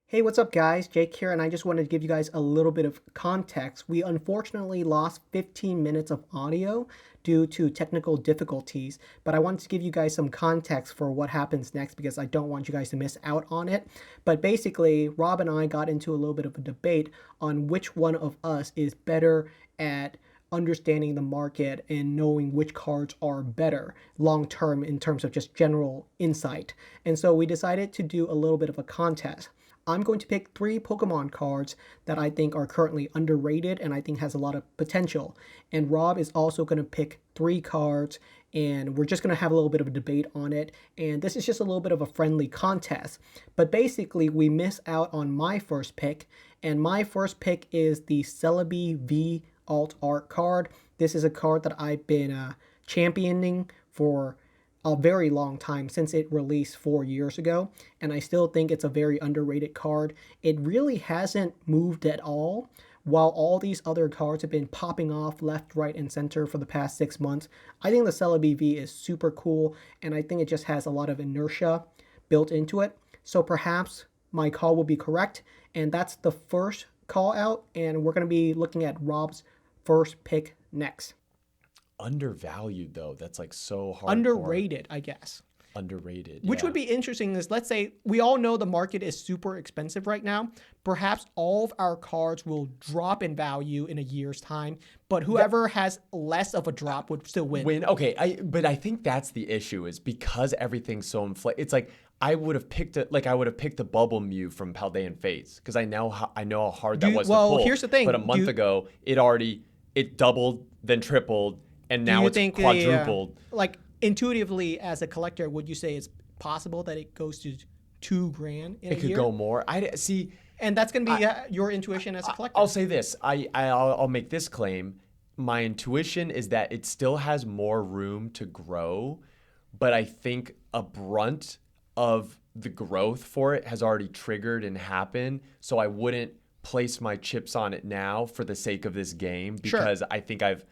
Hey, what's up, guys? Jake here, and I just wanted to give you guys a little bit of context. We unfortunately lost 15 minutes of audio due to technical difficulties, but I wanted to give you guys some context for what happens next because I don't want you guys to miss out on it. But basically, Rob and I got into a little bit of a debate on which one of us is better at understanding the market and knowing which cards are better long term in terms of just general insight. And so we decided to do a little bit of a contest. I'm going to pick 3 Pokemon cards that I think are currently underrated and I think has a lot of potential. And Rob is also going to pick 3 cards and we're just going to have a little bit of a debate on it. And this is just a little bit of a friendly contest. But basically, we miss out on my first pick. And my first pick is the Celebi V Alt Art card. This is a card that I've been championing for a very long time since it released 4 years ago, and I still think it's a very underrated card. It really hasn't moved at all, while all these other cards have been popping off left, right, and center for the past 6 months. I think the Celebi V is super cool, and I think it just has a lot of inertia built into it. So perhaps my call will be correct, and that's the first call out, and we're going to be looking at Rob's first pick next. Undervalued though, that's like so hard. Underrated, I guess. Underrated. Which would be interesting is, let's say we all know the market is super expensive right now. Perhaps all of our cards will drop in value in a year's time, but whoever has less of a drop would still win. Okay, but I think that's the issue is because everything's so inflated. It's like I would have picked the Bubble Mew from Paldean Fates because I know how hard that was to pull. Well, here's the thing. But a month ago, it doubled, then tripled. And now it's quadrupled. Like intuitively, as a collector, would you say it's possible that it goes to $2,000 in a year? It could go more. I see. And that's going to be your intuition as a collector. I'll say this. I'll make this claim. my intuition is that it still has more room to grow, but I think a brunt of the growth for it has already triggered and happened. So I wouldn't place my chips on it now for the sake of this game because I think I've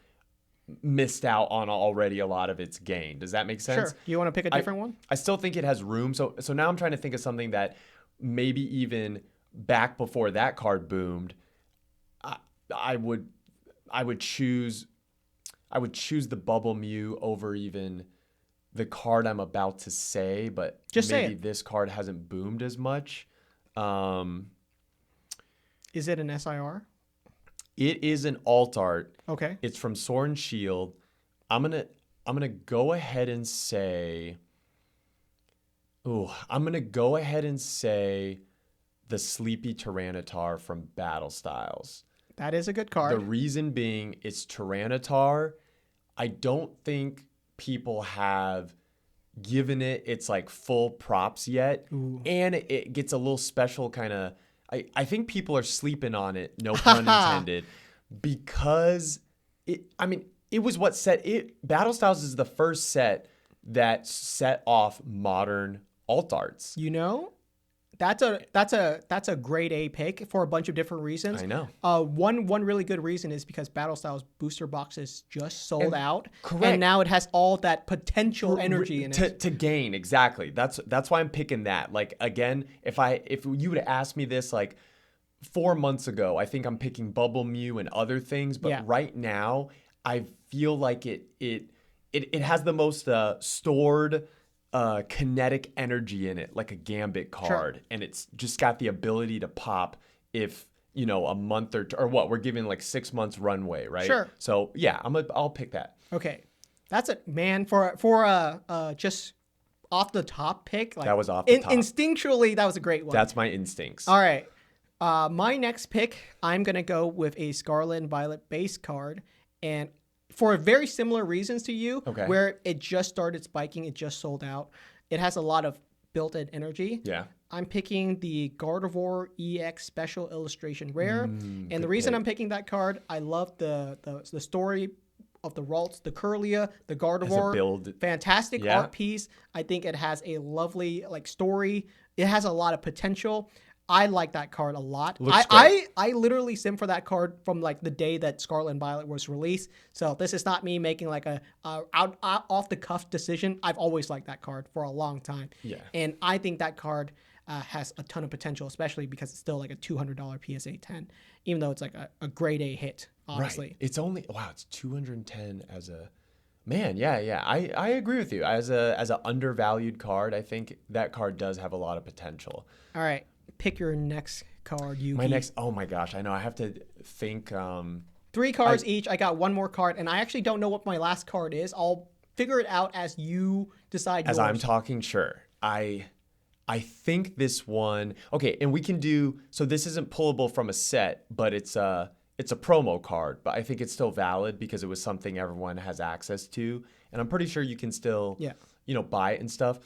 missed out on already a lot of its gain. Does that make sense? Sure. You want to pick a different one? I still think it has room. So now I'm trying to think of something that maybe even back before that card boomed, I would choose the Bubble Mew over even the card I'm about to say, but just maybe this card hasn't boomed as much. Is it an SIR? It is an alt art. Okay. It's from Sword and Shield. I'm gonna go ahead and say. I'm gonna go ahead and say the Sleepy Tyranitar from Battle Styles. That is a good card. The reason being, it's Tyranitar. I don't think people have given it its like full props yet. Ooh. And it gets a little special kind of. I think people are sleeping on it, no pun intended, because it was what set it. Battle Styles is the first set that set off modern alt arts. You know, that's a grade A pick for a bunch of different reasons. I know. One really good reason is because Battle Styles booster boxes just sold out. Correct. And now it has all that potential energy in it. To gain, exactly. That's why I'm picking that. Like, again, if you would have asked me this like 4 months ago, I think I'm picking Bubble Mew and other things. But right now, I feel like it has the most stored kinetic energy in it, like a Gambit card. Sure. And it's just got the ability to pop if, a month or what, we're giving like 6 months runway, right? Sure. So yeah, I'll pick that. Okay. That's it, man. For just off the top pick. Like, that was off the top. Instinctually, that was a great one. That's my instincts. All right. My next pick, I'm going to go with a Scarlet and Violet base card. And for very similar reasons to you, where it just started spiking, it just sold out. It has a lot of built-in energy. Yeah. I'm picking the Gardevoir EX Special Illustration Rare. And the reason I'm picking that card, I love the story of the Ralts, the Curlia, the Gardevoir. Fantastic art piece. I think it has a lovely story. It has a lot of potential. I like that card a lot. I literally sim for that card from the day that Scarlet and Violet was released. So this is not me making a off the cuff decision. I've always liked that card for a long time. Yeah. And I think that card has a ton of potential, especially because it's still a $200 PSA 10, even though it's a grade A hit, honestly. Right. It's only it's 210 as a man. Yeah. I agree with you. As an undervalued card, I think that card does have a lot of potential. All right. Pick your next card, Yuki. My next, oh my gosh, I know. I have to think. 3 cards each. I got one more card, and I actually don't know what my last card is. I'll figure it out as you decide yours. As I'm talking, sure. I think this one, okay, and we can do, so this isn't pullable from a set, but it's a promo card, but I think it's still valid because it was something everyone has access to, and I'm pretty sure you can still, buy it and stuff.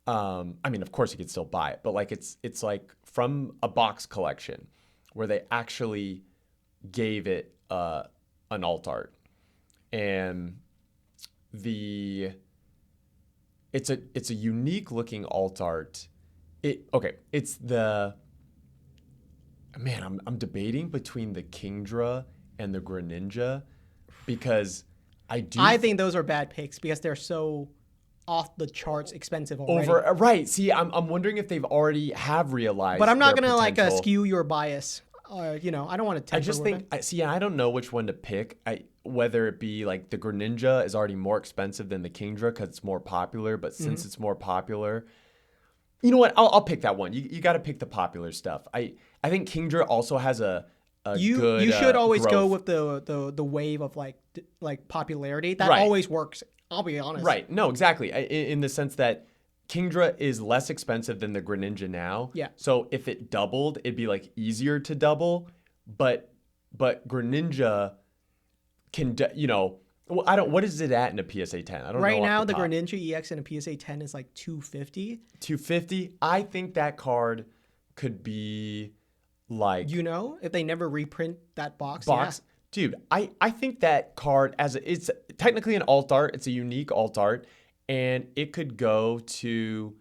Of course you can still buy it, but it's like from a box collection where they actually gave it an alt art, and it's a unique looking alt art. It's the man. I'm debating between the Kingdra and the Greninja because I think those are bad picks because they're so off the charts expensive already. Right. See, I'm wondering if they've already have realized. But I'm not gonna skew your bias. I don't want to. I just think. I don't know which one to pick. Whether it be the Greninja is already more expensive than the Kingdra because it's more popular. But since it's more popular, you know what? I'll pick that one. You got to pick the popular stuff. I think Kingdra also has a good. You should always growth. go with the wave of popularity. That always works. I'll be honest. Right. No, exactly. In the sense that Kingdra is less expensive than the Greninja now. Yeah. So if it doubled, it'd be easier to double. But Greninja can, what is it at in a PSA 10? I don't know. Right now, the Greninja EX in a PSA 10 is $250. $250? I think that card could be if they never reprint that box. Dude, I think that card it's technically an alt art. It's a unique alt art, and it could go to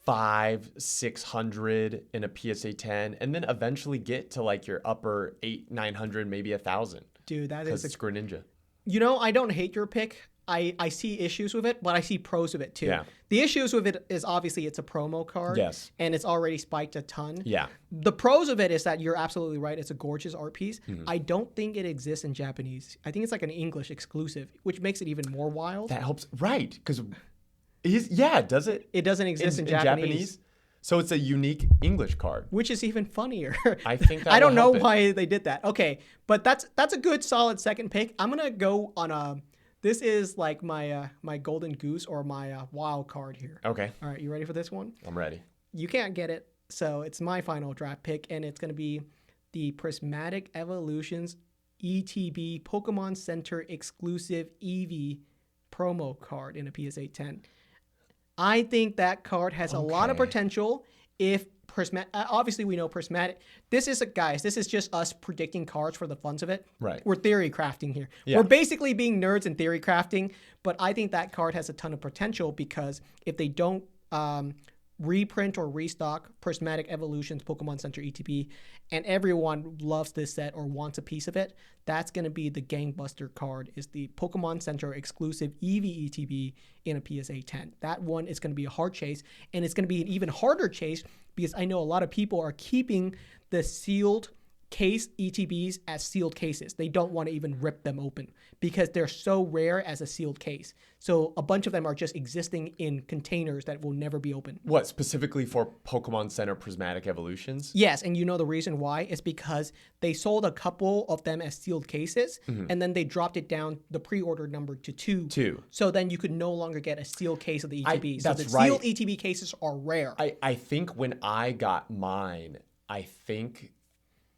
500-600 in a PSA 10, and then eventually get to like your upper 800-900, maybe 1,000. Dude, that is because Greninja. You know, I don't hate your pick. I see issues with it, but I see pros of it too. Yeah. The issues with it is obviously it's a promo card. Yes. And it's already spiked a ton. Yeah. The pros of it is that you're absolutely right. It's a gorgeous art piece. Mm-hmm. I don't think it exists in Japanese. I think it's like an English exclusive, which makes it even more wild. That helps, right? Because does it? It doesn't exist in Japanese. So it's a unique English card, which is even funnier. I think that I don't know help why they did that. Okay, but that's a good solid second pick. I'm gonna go on a. This is like my my golden goose or my wild card here. Okay. All right, you ready for this one? I'm ready. You can't get it, so it's my final draft pick, and it's gonna be the Prismatic Evolutions ETB Pokemon Center exclusive Eevee promo card in a PSA 10. I think that card has a lot of potential if obviously we know Prismatic. This is just us predicting cards for the funs of it. Right. We're theory crafting here. Yeah. We're basically being nerds in theory crafting, but I think that card has a ton of potential because if they don't reprint or restock Prismatic Evolutions Pokemon Center ETB, and everyone loves this set or wants a piece of it, that's going to be the gangbuster card, is the Pokemon Center exclusive Eevee ETB in a PSA 10. That one is going to be a hard chase, and it's going to be an even harder chase because I know a lot of people are keeping the sealed case ETBs as sealed cases. They don't want to even rip them open because they're so rare as a sealed case. So a bunch of them are just existing in containers that will never be opened. What, specifically for Pokemon Center Prismatic Evolutions? Yes, and you know the reason why? It's because they sold a couple of them as sealed cases, and then they dropped it down, the pre-order number, to two. So then you could no longer get a sealed case of the ETB. So the sealed ETB cases are rare. I think when I got mine, I think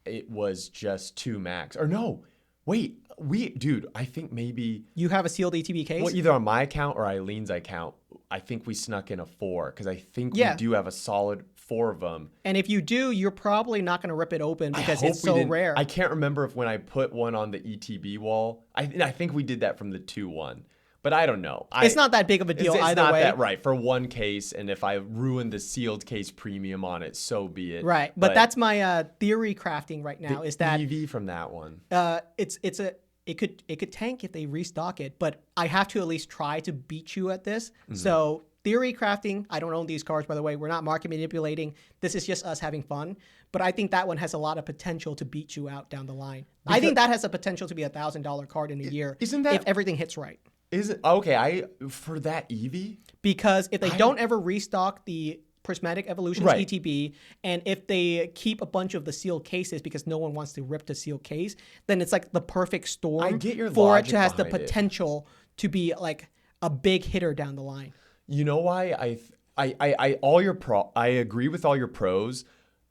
it was just 2 max. Or no, wait, I think maybe... You have a sealed ETB case? Well, either on my account or Eileen's account, I think we snuck in a 4, because I think we do have a solid 4 of them. And if you do, you're probably not going to rip it open because it's so rare. I can't remember if when I put one on the ETB wall, I think we did that from the 2-1. But I don't know. It's not that big of a deal either way. It's not that right for one case, and if I ruin the sealed case premium on it, so be it. Right, but that's my theory crafting right now. Is that EV from that one? It could tank if they restock it, but I have to at least try to beat you at this. So theory crafting. I don't own these cards, by the way. We're not market manipulating. This is just us having fun. But I think that one has a lot of potential to beat you out down the line. I think that has a potential to be $1,000 card in a year. Isn't that, if everything hits right? Is it okay? For that Eevee, because if they don't ever restock the Prismatic Evolutions ETB, and if they keep a bunch of the sealed cases because no one wants to rip the sealed case, then it's like the perfect storm I get your for it logic to have the behind potential to be like a big hitter down the line. You know why I agree with all your pros.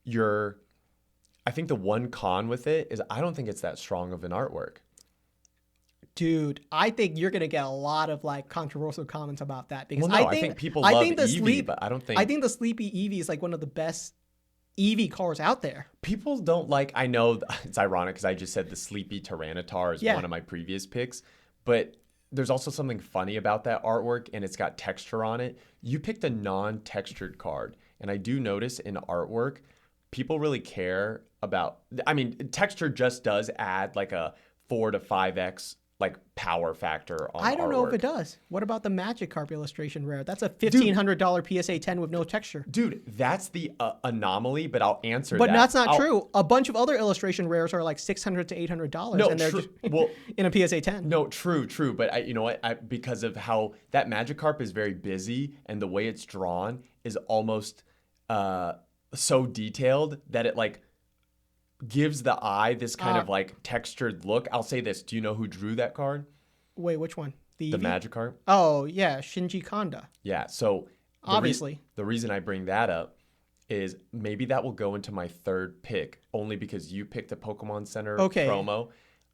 I think the one con with it is I don't think it's that strong of an artwork. Dude, I think you're gonna get a lot of like controversial comments about that because I think people love Eevee, but I don't think. I think the Sleepy Eevee is like one of the best Eevee cards out there. People don't like. I know it's ironic because I just said the Sleepy Tyranitar is one of my previous picks, but there's also something funny about that artwork, and it's got texture on it. You picked a non-textured card, and I do notice in artwork, people really care about. I mean, texture just does add like a 4 to 5x. Like power factor on I don't know if it does. What about the Magikarp illustration rare? That's a $1,500 PSA 10 with no texture. Dude, that's the anomaly, but I'll answer that. But that's not true. A bunch of other illustration rares are like $600 to $800, and they're just in a PSA 10. No, true. But you know what? Because of how that Magikarp is very busy, and the way it's drawn is almost so detailed that it like gives the eye this kind of like textured look. I'll say this. Do you know who drew that card? Wait, which one? The Magikarp? Oh, yeah. Shinji Kanda. Yeah. So obviously. The reason I bring that up is maybe that will go into my third pick only because you picked a Pokemon Center promo.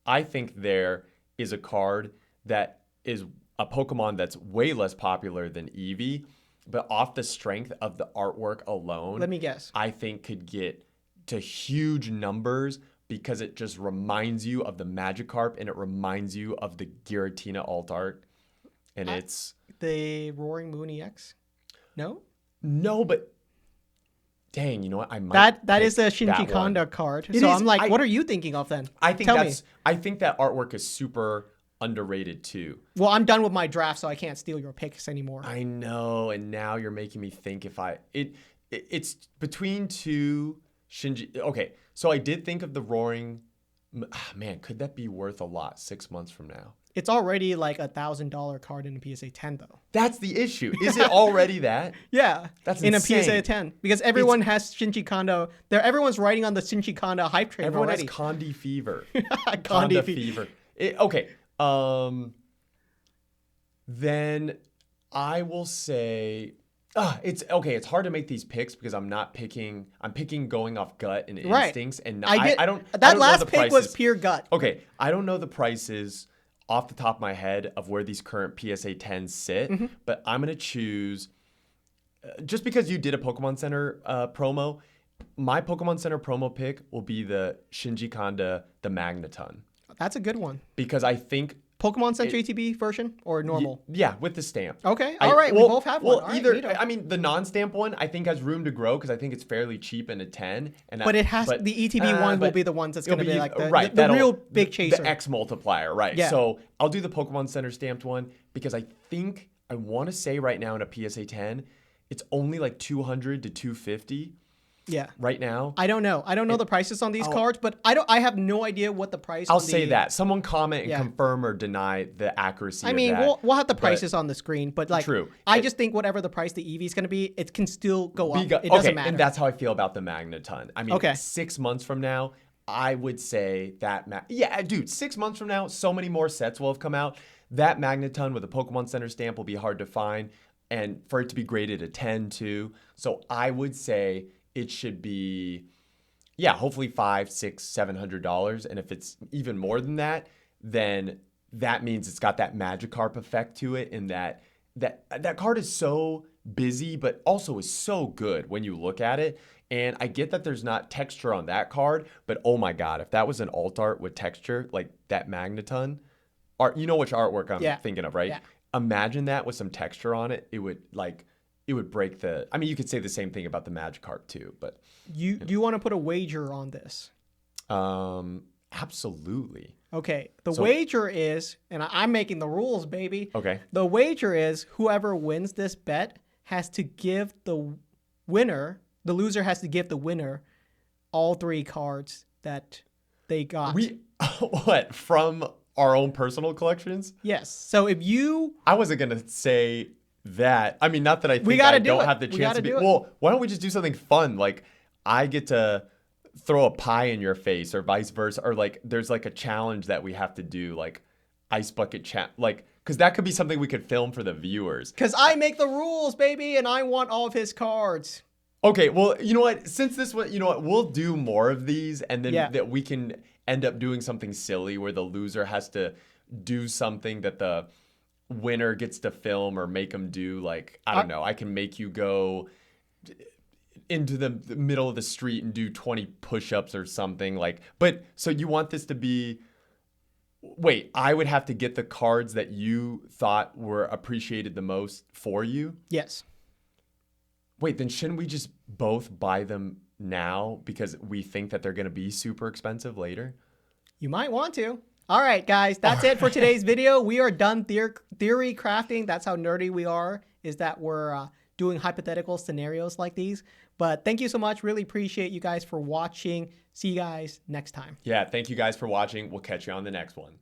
I think there is a card that is a Pokemon that's way less popular than Eevee, but off the strength of the artwork alone. Let me guess. I think could get to huge numbers because it just reminds you of the Magikarp and it reminds you of the Giratina alt art. And it's the Roaring Moon EX. No? No, but dang, you know what? I might that is a Shinji Kanda card. So I'm like, what are you thinking of then? I think I think that artwork is super underrated too. Well, I'm done with my draft, so I can't steal your picks anymore. I know, and now you're making me think if it's between two Shinji. Okay, so I did think of the Roaring. Man, could that be worth a lot 6 months from now? It's already like $1,000 card in a PSA 10, though. That's the issue. Is it already that? Yeah, that's in insane. A PSA 10 because everyone has Shinji Kanda. Everyone's riding on the Shinji Kanda hype train Everyone already. has Kandi fever. Kandi fever. Okay. Then I will say, it's okay. It's hard to make these picks because I'm picking going off gut and instincts, and I don't. That last pick was pure gut. Okay, I don't know the prices off the top of my head of where these current PSA 10s sit, but I'm gonna choose just because you did a Pokemon Center promo. My Pokemon Center promo pick will be the Shinji Kanda, the Magneton. That's a good one. Because I think Pokemon Center ETB version or normal? Yeah, with the stamp. Okay. All right. We both have one. Well, either. I mean, the non-stamp one I think has room to grow because I think it's fairly cheap and a 10. But it has the ETB one will be the ones that's going to be like the real big chaser. The X multiplier, right? Yeah. So I'll do the Pokemon Center stamped one because I think I want to say right now in a PSA 10, it's only like $200 to $250. Yeah. Right now. I don't know. I don't know the prices on these cards, but I have no idea what the price. I'll say that. Someone comment and confirm or deny the accuracy. I mean, of that. we'll have the prices on the screen, but like, true. I just think whatever the price the EV is going to be, it can still go up. It doesn't matter. And that's how I feel about the Magneton. I mean, 6 months from now, I would say that. Dude, 6 months from now, so many more sets will have come out. That Magneton with a Pokemon Center stamp will be hard to find, and for it to be graded a 10 too. So I would say it should be, hopefully $500, $600, $700. And if it's even more than that, then that means it's got that Magikarp effect to it. And that card is so busy, but also is so good when you look at it. And I get that there's not texture on that card, but oh my God, if that was an alt art with texture, like that Magneton art, you know which artwork I'm thinking of, right? Yeah. Imagine that with some texture on it. It would break the. I mean, you could say the same thing about the Magikarp too, but do you want to put a wager on this? Absolutely. Okay. The wager is, and I'm making the rules, baby. Okay. The wager is whoever wins this bet has to give the loser has to give the winner all 3 cards that they got. What, from our own personal collections? Yes. So if you, I wasn't gonna say that. I mean, not that I think I don't have the chance to be. Well, why don't we just do something fun? Like, I get to throw a pie in your face, or vice versa, or like there's like a challenge that we have to do, like ice bucket like, because that could be something we could film for the viewers. Because I make the rules, baby, and I want all of his cards. Okay, well, you know what? Since this one, you know what? We'll do more of these, and then that we can end up doing something silly where the loser has to do something that the winner gets to film or make them do. Like, I don't know. I can make you go into the middle of the street and do 20 push-ups or something. Like, but so you want this to be? Wait, I would have to get the cards that you thought were appreciated the most for you? Yes. Wait, then shouldn't we just both buy them now because we think that they're going to be super expensive later? You might want to. All right, guys, that's it for today's video. We are done theory crafting. That's how nerdy we are, is that we're doing hypothetical scenarios like these. But thank you so much. Really appreciate you guys for watching. See you guys next time. Yeah, thank you guys for watching. We'll catch you on the next one.